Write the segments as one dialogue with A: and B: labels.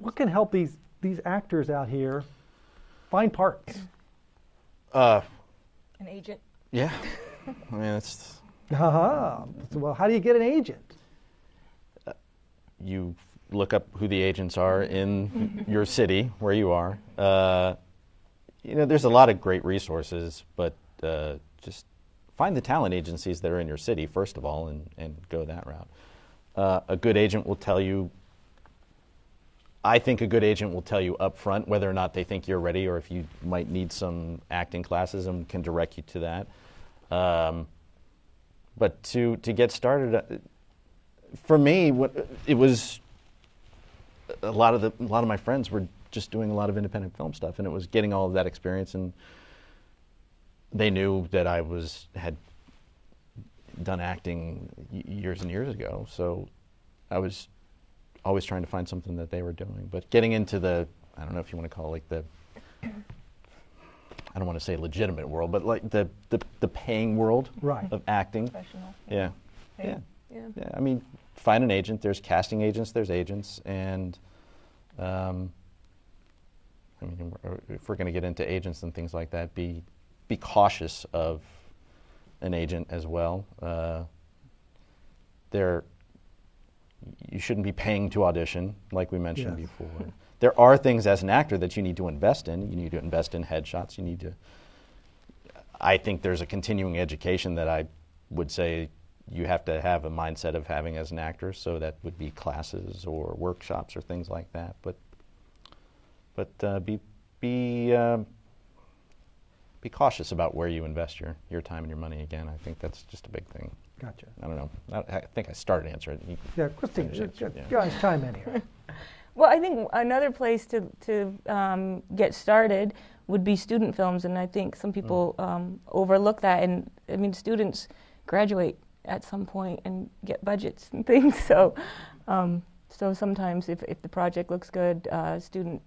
A: what can help these actors out here find parts?
B: An
C: agent.
B: Yeah. I mean, it's...
A: Well, how do you get an agent?
B: You look up who the agents are in your city, where you are. There's a lot of great resources, but just find the talent agencies that are in your city, first of all, and go that route. A good agent will tell you, I think a good agent will tell you up front whether or not they think you're ready or if you might need some acting classes and can direct you to that. But to get started, for me, it was a lot of my friends were just doing a lot of independent film stuff, and it was getting all of that experience, and they knew that I had done acting years and years ago, so I was always trying to find something that they were doing. But getting into the, I don't know if you want to call it like the, I don't want to say legitimate world, but like the paying world of acting.
C: Professional.
B: Yeah. I mean, find an agent. There's casting agents. There's agents, and I mean, if we're going to get into agents and things like that, be cautious of an agent as well. You shouldn't be paying to audition, like we mentioned before. There are things as an actor that you need to invest in. You need to invest in headshots. I think there's a continuing education that I would say you have to have a mindset of having as an actor, so that would be classes or workshops or things like that. But be cautious about where you invest your time and your money. Again, I think that's just a big thing.
A: Gotcha.
B: I don't know. I think I started answering it.
A: Yeah, Christine, guys, chime in here.
C: Well, I think another place to get started would be student films, and I think some people overlook that. And I mean, students graduate at some point and get budgets and things. So, so sometimes if the project looks good, students,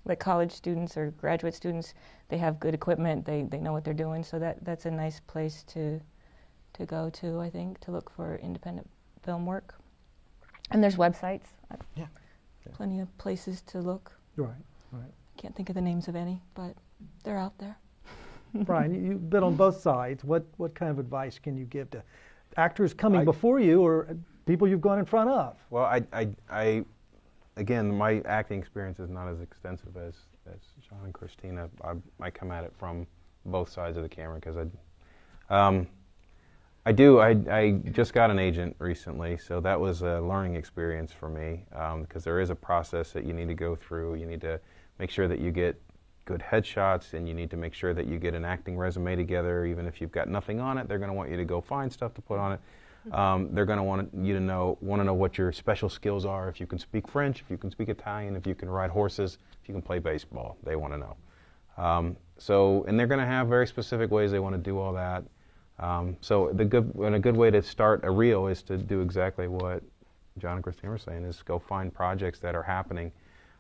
C: like college students or graduate students, they have good equipment. They know what they're doing. So that's a nice place to go to, I think, to look for independent film work. And there's websites.
B: Yeah.
C: Plenty of places to look.
A: Right.
C: Can't think of the names of any, but they're out there.
A: Brian, you've been on both sides. What kind of advice can you give to actors coming before you or people you've gone in front of?
D: Well, I again, my acting experience is not as extensive as John and Christina. I come at it from both sides of the camera because I just got an agent recently, so that was a learning experience for me because there is a process that you need to go through. You need to make sure that you get good headshots, and you need to make sure that you get an acting resume together. Even if you've got nothing on it, they're going to want you to go find stuff to put on it. They're going to want to know what your special skills are. If you can speak French, if you can speak Italian, if you can ride horses, if you can play baseball, they want to know. And they're going to have very specific ways they want to do all that. So a good way to start a reel is to do exactly what John and Christine were saying, is go find projects that are happening.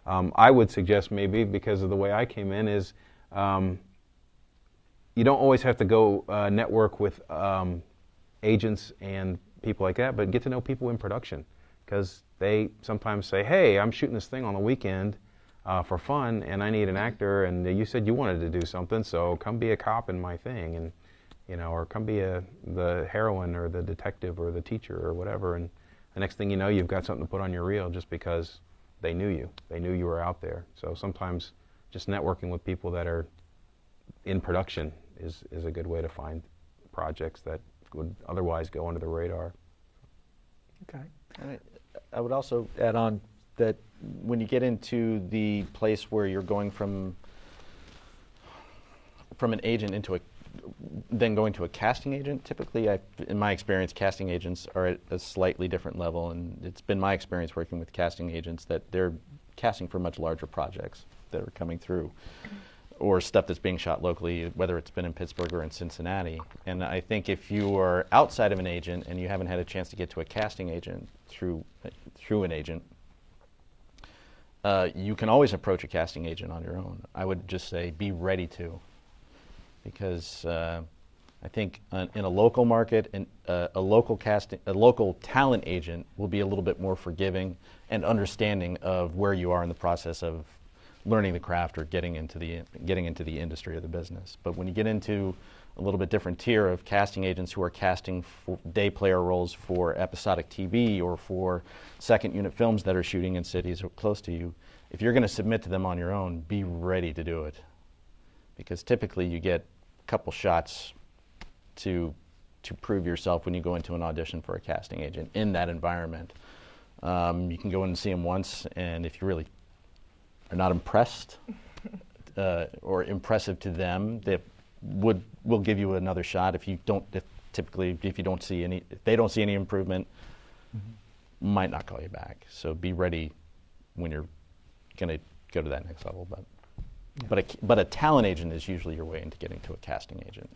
D: I would suggest maybe, because of the way I came in, is you don't always have to go network with agents and people like that, but get to know people in production, because they sometimes say, hey, I'm shooting this thing on the weekend for fun, and I need an actor, and you said you wanted to do something, so come be a cop in my thing, and or come be the heroine or the detective or the teacher or whatever, and the next thing you know, you've got something to put on your reel just because they knew you. They knew you were out there. So sometimes just networking with people that are in production is a good way to find projects that would otherwise go under the radar.
A: Okay.
B: And I would also add on that when you get into the place where you're going from an agent then going to a casting agent, typically, in my experience, casting agents are at a slightly different level, and it's been my experience working with casting agents that they're casting for much larger projects that are coming through, or stuff that's being shot locally, whether it's been in Pittsburgh or in Cincinnati. And I think if you are outside of an agent and you haven't had a chance to get to a casting agent through an agent, you can always approach a casting agent on your own. I would just say be ready to, because I think in a local market, a local talent agent will be a little bit more forgiving and understanding of where you are in the process of learning the craft or getting into the industry or the business. But when you get into a little bit different tier of casting agents who are casting for day player roles for episodic TV or for second unit films that are shooting in cities close to you, if you're going to submit to them on your own, be ready to do it. Because typically you get a couple shots to prove yourself when you go into an audition for a casting agent in that environment. You can go in and see them once, and if you really are not impressed or impressive to them, they will give you another shot. If they don't see any improvement, might not call you back. So be ready when you're going to go to that next level. But a talent agent is usually your way into getting to a casting agent.